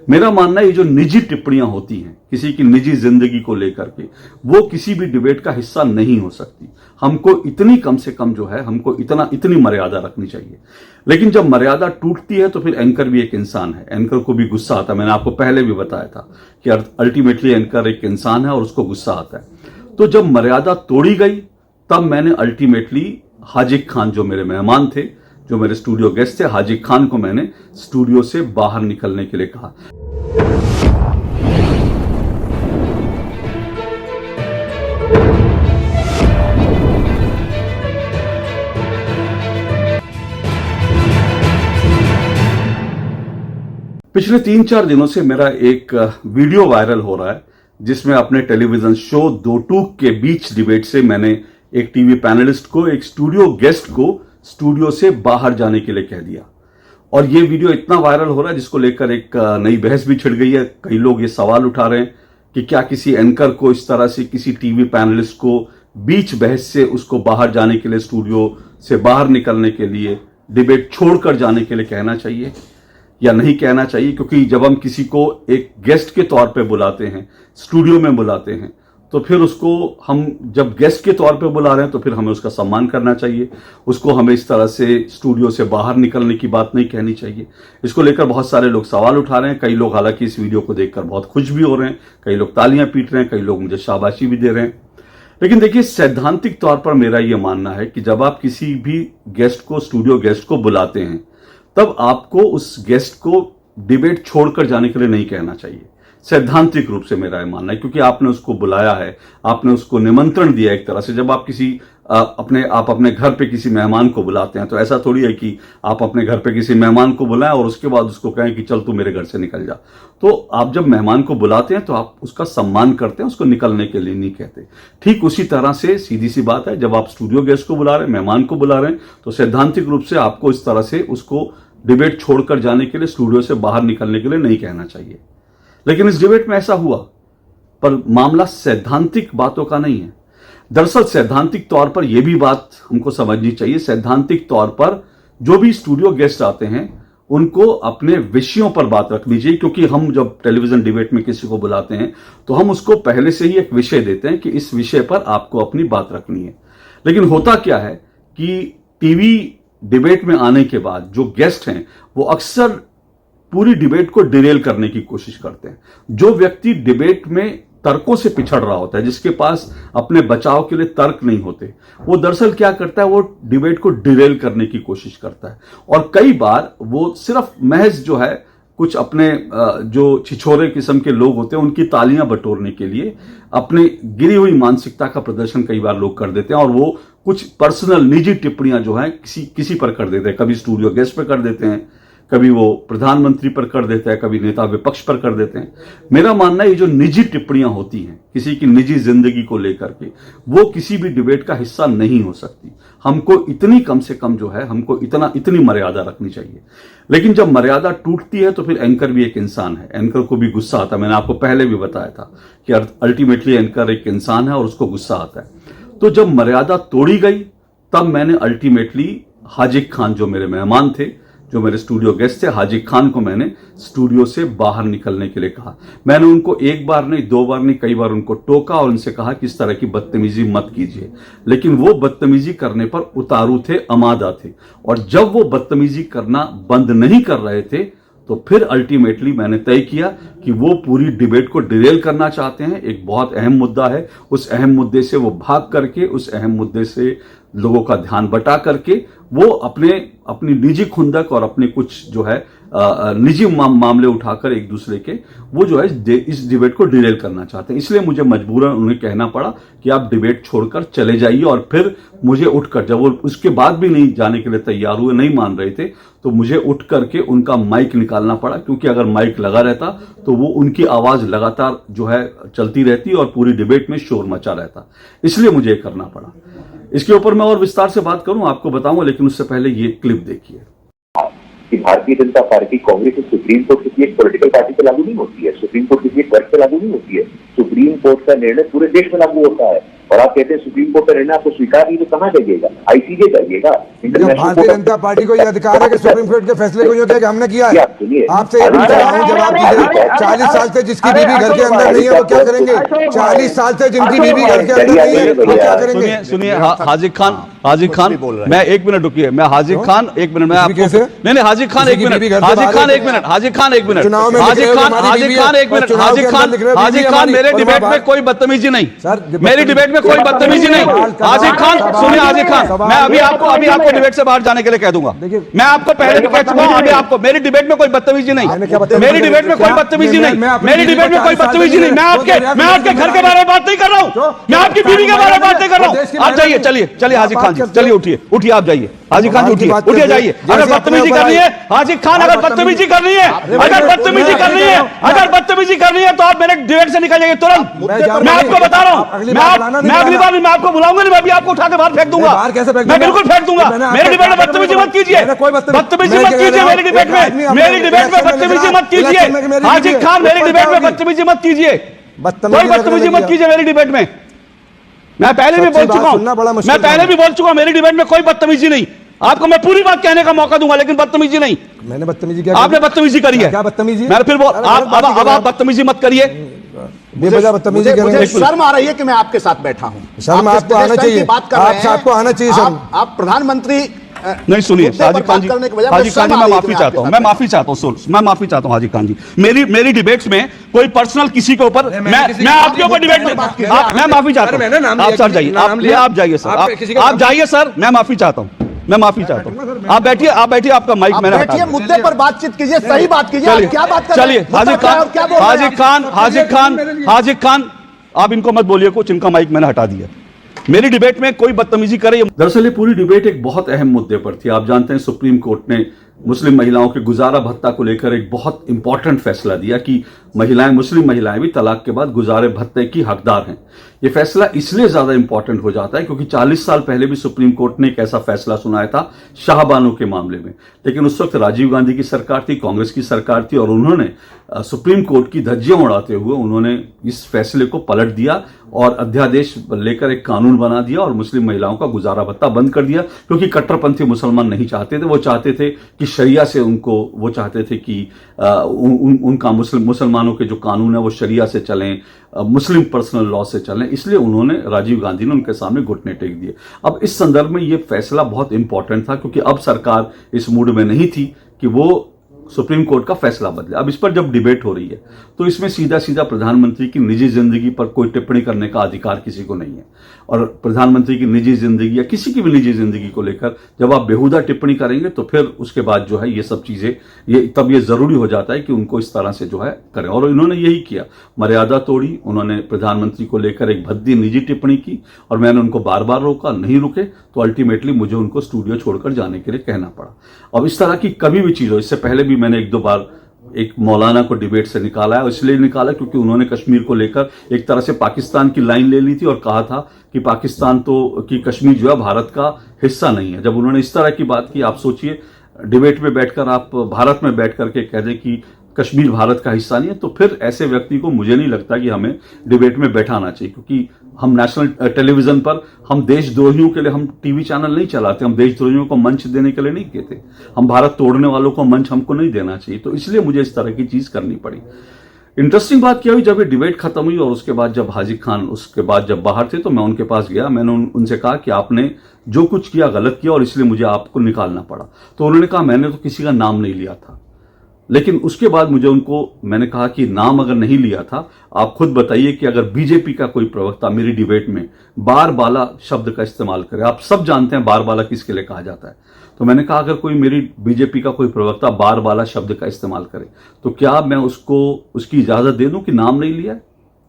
मेरा मानना है ये जो निजी टिप्पणियां होती हैं किसी की निजी जिंदगी को लेकर के, वो किसी भी डिबेट का हिस्सा नहीं हो सकती। हमको इतनी कम से कम जो है हमको इतनी मर्यादा रखनी चाहिए। लेकिन जब मर्यादा टूटती है तो फिर एंकर भी एक इंसान है, एंकर को भी गुस्सा आता है। मैंने आपको पहले भी बताया था कि अल्टीमेटली एंकर एक इंसान है और उसको गुस्सा आता है। तो जब मर्यादा तोड़ी गई तब मैंने अल्टीमेटली हाजिक खान, जो मेरे मेहमान थे, जो मेरे स्टूडियो गेस्ट थे, हाजिक खान को मैंने स्टूडियो से बाहर निकलने के लिए कहा। पिछले 3-4 दिनों से मेरा एक वीडियो वायरल हो रहा है जिसमें अपने टेलीविजन शो दो टूक के बीच डिबेट से मैंने एक टीवी पैनलिस्ट को, एक स्टूडियो गेस्ट को स्टूडियो से बाहर जाने के लिए कह दिया। और ये वीडियो इतना वायरल हो रहा है जिसको लेकर एक नई बहस भी छिड़ गई है। कई लोग ये सवाल उठा रहे हैं कि क्या किसी एंकर को इस तरह से किसी टीवी पैनलिस्ट को बीच बहस से उसको बाहर जाने के लिए, स्टूडियो से बाहर निकलने के लिए, डिबेट छोड़कर जाने के लिए कहना चाहिए या नहीं कहना चाहिए। क्योंकि जब हम किसी को एक गेस्ट के तौर पे बुलाते हैं, स्टूडियो में बुलाते हैं, तो फिर उसको हम जब गेस्ट के तौर पे बुला रहे हैं तो फिर हमें उसका सम्मान करना चाहिए। उसको हमें इस तरह से स्टूडियो से बाहर निकलने की बात नहीं कहनी चाहिए। इसको लेकर बहुत सारे लोग सवाल उठा रहे हैं। कई लोग हालांकि इस वीडियो को देखकर बहुत खुश भी हो रहे हैं, कई लोग तालियां पीट रहे हैं, कई लोग मुझे शाबाशी भी दे रहे हैं। लेकिन देखिए, सैद्धांतिक तौर पर मेरा यह मानना है कि जब आप किसी भी गेस्ट को, स्टूडियो गेस्ट को बुलाते हैं, तब आपको उस गेस्ट को डिबेट छोड़कर जाने के लिए नहीं कहना चाहिए। सैद्धांतिक रूप से मेरा यह मानना है, क्योंकि आपने उसको बुलाया है, आपने उसको निमंत्रण दिया एक तरह से। जब आप अपने घर पे किसी मेहमान को बुलाते हैं तो ऐसा थोड़ी है कि आप अपने घर पे किसी मेहमान को बुलाएं और उसके बाद उसको कहें कि चल तू मेरे घर से निकल जा। तो आप जब मेहमान को बुलाते हैं तो आप उसका सम्मान करते हैं, उसको निकलने के लिए नहीं कहते। ठीक उसी तरह से सीधी सी बात है, जब आप स्टूडियो गेस्ट को बुला रहे हैं, मेहमान को बुला रहे हैं, तो सैद्धांतिक रूप से आपको इस तरह से उसको डिबेट छोड़कर जाने के लिए, स्टूडियो से बाहर निकलने के लिए नहीं कहना चाहिए। लेकिन इस डिबेट में ऐसा हुआ, पर मामला सैद्धांतिक बातों का नहीं है। दरअसल सैद्धांतिक तौर पर यह भी बात हमको समझनी चाहिए। सैद्धांतिक तौर पर जो भी स्टूडियो गेस्ट आते हैं उनको अपने विषयों पर बात रखनी चाहिए, क्योंकि हम जब टेलीविजन डिबेट में किसी को बुलाते हैं तो हम उसको पहले से ही एक विषय देते हैं कि इस विषय पर आपको अपनी बात रखनी है। लेकिन होता क्या है कि टीवी डिबेट में आने के बाद जो गेस्ट हैं वो अक्सर पूरी डिबेट को डिरेल करने की कोशिश करते हैं। जो व्यक्ति डिबेट में तर्कों से पिछड़ रहा होता है, जिसके पास अपने बचाव के लिए तर्क नहीं होते, वो दरअसल क्या करता है, वो डिबेट को डिरेल करने की कोशिश करता है। और कई बार वो सिर्फ महज जो है कुछ अपने जो छिछोरे किस्म के लोग होते हैं उनकी तालियां बटोरने के लिए अपनी गिरी हुई मानसिकता का प्रदर्शन कई बार लोग कर देते हैं। और वो कुछ पर्सनल निजी टिप्पणियां जो है किसी पर कर देते हैं। कभी स्टूडियो गेस्ट पर कर देते हैं, कभी वो प्रधानमंत्री पर कर देता है, कभी नेता विपक्ष पर कर देते हैं। मेरा मानना है ये जो निजी टिप्पणियां होती हैं किसी की निजी जिंदगी को लेकर के, वो किसी भी डिबेट का हिस्सा नहीं हो सकती। हमको इतनी कम से कम जो है हमको इतनी मर्यादा रखनी चाहिए। लेकिन जब मर्यादा टूटती है तो फिर एंकर भी एक इंसान है, एंकर को भी गुस्सा आता है। मैंने आपको पहले भी बताया था कि अल्टीमेटली एंकर एक इंसान है और उसको गुस्सा आता है। तो जब मर्यादा तोड़ी गई तब मैंने अल्टीमेटली हाजिक खान, जो मेरे मेहमान थे, जो मेरे स्टूडियो गेस्ट थे, हाजिक खान को मैंने स्टूडियो से बाहर निकलने के लिए कहा। मैंने उनको एक बार नहीं, दो बार नहीं, कई बार उनको टोका और उनसे कहा कि इस तरह की बदतमीजी मत कीजिए। लेकिन वो बदतमीजी करने पर उतारू थे, आमादा थे। और जब वो बदतमीजी करना बंद नहीं कर रहे थे तो फिर अल्टीमेटली मैंने तय किया कि वो पूरी डिबेट को डिरेल करना चाहते हैं। एक बहुत अहम मुद्दा है, उस अहम मुद्दे से वो भाग करके, उस अहम मुद्दे से लोगों का ध्यान बटा करके वो अपनी निजी खुंदक और अपने कुछ जो है निजी मामले उठाकर एक दूसरे के, वो जो है इस डिबेट को डिरेल करना चाहते हैं। इसलिए मुझे मजबूरन उन्हें कहना पड़ा कि आप डिबेट छोड़कर चले जाइए। और फिर मुझे उठकर, जब वो उसके बाद भी नहीं जाने के लिए तैयार हुए, नहीं मान रहे थे, तो मुझे उठ करके उनका माइक निकालना पड़ा। क्योंकि अगर माइक लगा रहता तो वो उनकी आवाज लगातार जो है चलती रहती और पूरी डिबेट में शोर मचा रहता। इसलिए मुझे करना पड़ा। इसके ऊपर मैं और विस्तार से बात करूं, आपको बताऊंगा, लेकिन उससे पहले ये क्लिप देखिए। कि Bharatiya Janata party Congress supreme court किसी एक पॉलिटिकल पार्टी पे लागू नहीं होती है, सुप्रीम कोर्ट किसी एक वर्ग पे लागू नहीं होती है। सुप्रीम कोर्ट का निर्णय पूरे देश में लागू होता है और आप कहते हैं सुप्रीम कोर्ट का निर्णय आपको स्वीकार नहीं, तो कहाँ जाइएगा? आईसीजे जाइएगा। जब भारतीय जनता पार्टी को यह अधिकार है कि सुप्रीम कोर्ट के फैसले को जो थे कि हमने किया है, आपसे ये पूछ रहा हूं, जवाब दीजिए। 40 साल से जिसकी बीवी घर के अंदर नहीं है वो क्या करेंगे? 40 साल से जिनकी बीवी घर के अंदर नहीं है वो क्या करेंगे? सुनिए हाजिर खान मैं एक मिनट रुकिए, मैं हाजिर खान एक मिनट, मैं आपको नहीं हाजिर खान एक मिनट, हाजिर खान एक मिनट, हाजिर खान एक मिनट, हाजिर खान एक मिनट, हाजिर खान मेरे डिबेट में कोई बदतमीजी नहीं, मेरी डिबेट में कोई बदतमीजी नहीं। हाजिर खान सुनिए, हाजिर खान मैं अभी आपको डिबेट से बाहर जाने के लिए कह दूंगा। मैं आपको पहले भी कह चुका हूं, अभी आपको मेरी डिबेट में कोई बदतमीजी नहीं, मेरी डिबेट में कोई बदतमीजी नहीं, मेरी डिबेट में कोई बदतमीजी नहीं। मैं आपके घर के बारे में बात नहीं कर रहा हूं, मैं आपकी बीवी के बारे में बात नहीं कर रहा हूं। आप जाइए, चलिए हाजिर खान जी, चलिए उठिए आप जाइए, हाजिर खान जी उठिए जाइए। अगर बदतमीजी करनी है हाजिर खान, अगर बदतमीजी करनी है, अगर बदतमीजी करनी है, अगर बदतमीजी करनी है तो आप मेरे डिबेट से निकल जाइए तुरंत। मैं आपको बता रहा हूं, मैं अगली बार मैं आपको बुलाऊंगा नहीं, मैं भी आपको उठा के बाहर फेंक दूंगा, मैं बिल्कुल फेंक दूंगा। मेरे डिबेट में बदतमीजी मत कीजिए, बदतमीजी मत कीजिए मेरी डिबेट में बदतमीजी मत कीजिए। हाजिर खान मेरी डिबेट में बदतमीजी मत कीजिए, कोई बदतमीजी मत कीजिए मेरी डिबेट में। मैं पहले भी बोल चुका हूं, मेरी डिबेट में कोई बदतमीजी नहीं। आपको मैं पूरी बात कहने का मौका दूंगा, लेकिन बदतमीजी नहीं। मैंने बदतमीजी क्या? आपने बदतमीजी करी है। क्या बदतमीजी? मैं फिर अब आप बदतमीजी मत करिए, बेवजह बदतमीजी कर रहे हैं। शर्म आ रही है कि मैं आपके साथ बैठा हूं। शर्म आपको आना चाहिए, आपको आना चाहिए शर्म। आप प्रधानमंत्री नहीं सुनिए हाजी खान जी, मैं माफी चाहता हूं, मैं माफी चाहता हूं हाजी खान जी। मेरी डिबेट्स में कोई पर्सनल किसी के ऊपर मैं आपके ऊपर डिबेट में मैं माफी चाहता हूं। आप सर जाइए, आप जाइए सर, आप जाइए सर, मैं माफी चाहता हूं, आप बैठिए, आपका माइक मैंने हटा दिया। मुद्दे पर बातचीत कीजिए, सही बात कीजिए। क्या बात कर रहे हैं? हाजिर खान आप इनको मत बोलिए कुछ, इनका माइक मैंने हटा दिया। मेरी डिबेट में कोई बदतमीजी करे। दरअसल ये पूरी डिबेट एक बहुत अहम मुद्दे पर थी। आप जानते हैं सुप्रीम कोर्ट ने मुस्लिम महिलाओं के गुजारा भत्ता को लेकर एक बहुत इंपॉर्टेंट फैसला दिया कि मुस्लिम महिलाएं भी तलाक के बाद गुजारे भत्ते की हकदार हैं। यह फैसला इसलिए ज्यादा इंपॉर्टेंट हो जाता है क्योंकि 40 साल पहले भी सुप्रीम कोर्ट ने एक ऐसा फैसला सुनाया था शाहबानो के मामले में, लेकिन उस वक्त राजीव गांधी की सरकार थी, कांग्रेस की सरकार थी, और उन्होंने सुप्रीम कोर्ट की धज्जियां उड़ाते हुए उन्होंने इस फैसले को पलट दिया और अध्यादेश लेकर एक कानून बना दिया और मुस्लिम महिलाओं का गुजारा भत्ता बंद कर दिया, क्योंकि कट्टरपंथी मुसलमान नहीं चाहते थे। वो चाहते थे कि शरिया से वो चाहते थे कि उनका मुसलमानों के जो कानून है वो शरिया से चलें, मुस्लिम पर्सनल लॉ से चलें, इसलिए उन्होंने राजीव गांधी ने उनके सामने घुटने टेक दिए। अब इस संदर्भ में ये फैसला बहुत इंपॉर्टेंट था क्योंकि अब सरकार इस मूड में नहीं थी कि वो सुप्रीम कोर्ट का फैसला बदले। अब इस पर जब डिबेट हो रही है तो इसमें सीधा सीधा प्रधानमंत्री की निजी जिंदगी पर कोई टिप्पणी करने का अधिकार किसी को नहीं है, और प्रधानमंत्री की निजी जिंदगी या किसी की भी निजी जिंदगी को लेकर जब आप बेहुदा टिप्पणी करेंगे तो फिर उसके बाद जो है ये सब चीजें तब ये जरूरी हो जाता है कि उनको इस तरह से जो है करें, और इन्होंने यही किया, मर्यादा तोड़ी। उन्होंने प्रधानमंत्री को लेकर एक भद्दी निजी टिप्पणी की और मैंने उनको बार बार रोका, नहीं रुके तो अल्टीमेटली मुझे उनको स्टूडियो छोड़कर जाने के लिए कहना पड़ा। अब इस तरह की कभी भी चीज हो, इससे पहले भी मैंने एक दो बार एक मौलाना को डिबेट से निकाला है, इसलिए निकाला क्योंकि उन्होंने कश्मीर को लेकर एक तरह से पाकिस्तान की लाइन ले ली थी और कहा था कि पाकिस्तान की कश्मीर जो है भारत का हिस्सा नहीं है। जब उन्होंने इस तरह की बात की, आप सोचिए डिबेट में बैठकर आप भारत में बैठ करके कह दें कि कश्मीर भारत का हिस्सा नहीं है, तो फिर ऐसे व्यक्ति को मुझे नहीं लगता कि हमें डिबेट में बैठाना चाहिए, क्योंकि हम नेशनल टेलीविजन पर हम देशद्रोहियों के लिए हम टीवी चैनल नहीं चलाते, हम देशद्रोहियों को मंच देने के लिए नहीं कहते, हम भारत तोड़ने वालों को मंच हमको नहीं देना चाहिए। तो इसलिए मुझे इस तरह की चीज करनी पड़ी। इंटरेस्टिंग बात क्या हुई, जब ये डिबेट खत्म हुई और उसके बाद जब हाजी खान उसके बाद जब बाहर थे तो मैं उनके पास गया, मैंने उनसे कहा कि आपने जो कुछ किया गलत किया और इसलिए मुझे आपको निकालना पड़ा। तो उन्होंने कहा मैंने तो किसी का नाम नहीं लिया था, लेकिन उसके बाद मैंने कहा कि नाम अगर नहीं लिया था, आप खुद बताइए कि अगर बीजेपी का कोई प्रवक्ता मेरी डिबेट में बार बाला शब्द का इस्तेमाल करे, आप सब जानते हैं बार बाला किसके लिए कहा जाता है, तो मैंने कहा अगर कोई मेरी बीजेपी का कोई प्रवक्ता बार बाला शब्द का इस्तेमाल करे तो क्या मैं उसको उसकी इजाजत दे दूं कि नाम नहीं लिया?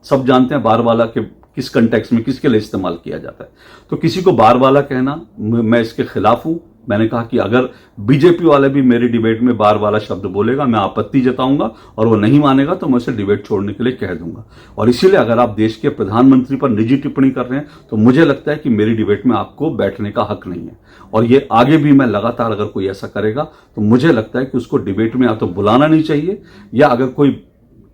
सब जानते हैं बार बाला के किस कंटेक्स्ट में किसके लिए इस्तेमाल किया जाता है। तो किसी को बार बाला कहना, मैं इसके खिलाफ हूं। मैंने कहा कि अगर बीजेपी वाले भी मेरी डिबेट में बार वाला शब्द बोलेगा, मैं आपत्ति जताऊंगा और वो नहीं मानेगा तो मैं उसे डिबेट छोड़ने के लिए कह दूंगा। और इसीलिए अगर आप देश के प्रधानमंत्री पर निजी टिप्पणी कर रहे हैं तो मुझे लगता है कि मेरी डिबेट में आपको बैठने का हक नहीं है, और ये आगे भी मैं लगातार अगर कोई ऐसा करेगा तो मुझे लगता है कि उसको डिबेट में या तो बुलाना नहीं चाहिए, या अगर कोई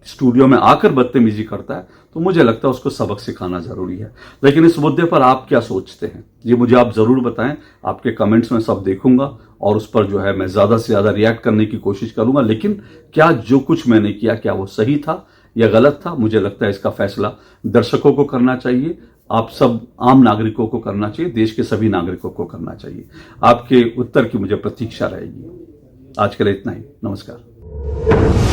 स्टूडियो में आकर बदतमीजी करता है तो मुझे लगता है उसको सबक सिखाना जरूरी है। लेकिन इस मुद्दे पर आप क्या सोचते हैं ये मुझे आप जरूर बताएं। आपके कमेंट्स में सब देखूंगा और उस पर जो है मैं ज्यादा से ज्यादा रिएक्ट करने की कोशिश करूंगा। लेकिन क्या जो कुछ मैंने किया क्या वो सही था या गलत था, मुझे लगता है इसका फैसला दर्शकों को करना चाहिए, आप सब आम नागरिकों को करना चाहिए, देश के सभी नागरिकों को करना चाहिए। आपके उत्तर की मुझे प्रतीक्षा रहेगी। आज के लिए इतना ही, नमस्कार।